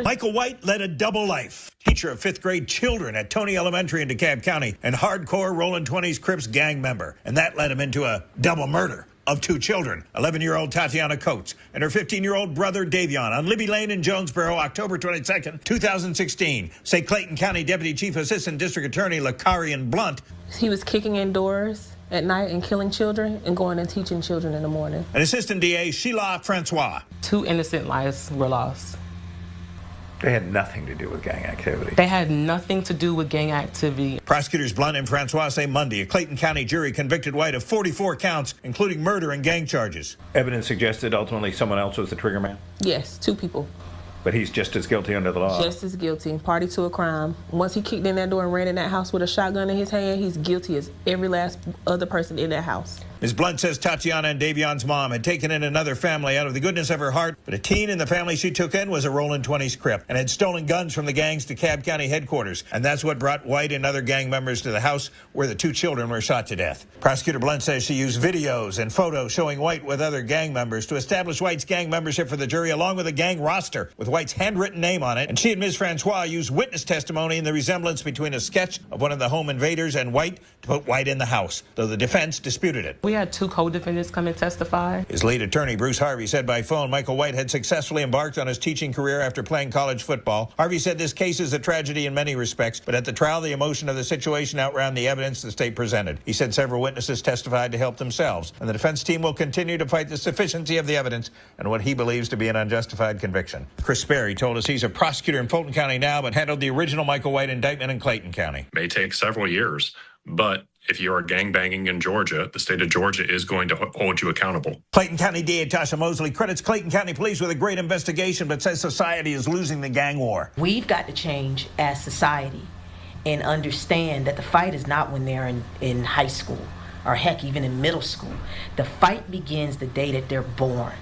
Michael White led a double life. Teacher of 5th grade children at Tony Elementary in DeKalb County and hardcore Rolling 20s Crips gang member. And that led him into a double murder of 2 children, 11-year-old Tatiana Coates and her 15-year-old brother Davion on Libby Lane in Jonesboro, October 22nd, 2016. Say Clayton County Deputy Chief Assistant District Attorney Lacarian Blunt. He was kicking indoors at night and killing children and going and teaching children in the morning. And Assistant DA Sheila Francois. 2 innocent lives were lost. They had nothing to do with gang activity. They had nothing to do with gang activity. Prosecutors Blunt and Francois say Monday a Clayton County jury convicted White of 44 counts, including murder and gang charges. Evidence suggested ultimately someone else was the trigger man? Yes, 2 people. But he's just as guilty under the law. Just as guilty. Party to a crime. Once he kicked in that door and ran in that house with a shotgun in his hand, he's guilty as every last other person in that house. Ms. Blunt says Tatiana and Davion's mom had taken in another family out of the goodness of her heart, but a teen in the family she took in was a Rolling 20s Crip and had stolen guns from the gang's DeKalb County headquarters. And that's what brought White and other gang members to the house where the 2 children were shot to death. Prosecutor Blunt says she used videos and photos showing White with other gang members to establish White's gang membership for the jury, along with a gang roster with White's handwritten name on it. And she and Ms. Francois used witness testimony in the resemblance between a sketch of one of the home invaders and White to put White in the house, though the defense disputed it. We had 2 co-defendants come and testify. His lead attorney, Bruce Harvey, said by phone Michael White had successfully embarked on his teaching career after playing college football. Harvey said this case is a tragedy in many respects, but at the trial, the emotion of the situation outran the evidence the state presented. He said several witnesses testified to help themselves, and the defense team will continue to fight the sufficiency of the evidence and what he believes to be an unjustified conviction. Chris Sperry told us he's a prosecutor in Fulton County now, but handled the original Michael White indictment in Clayton County. May take several years, but if you are gangbanging in Georgia, the state of Georgia is going to hold you accountable. Clayton County DA Tasha Mosley credits Clayton County Police with a great investigation, but says society is losing the gang war. We've got to change as society and understand that the fight is not when they're in high school or heck, even in middle school. The fight begins the day that they're born.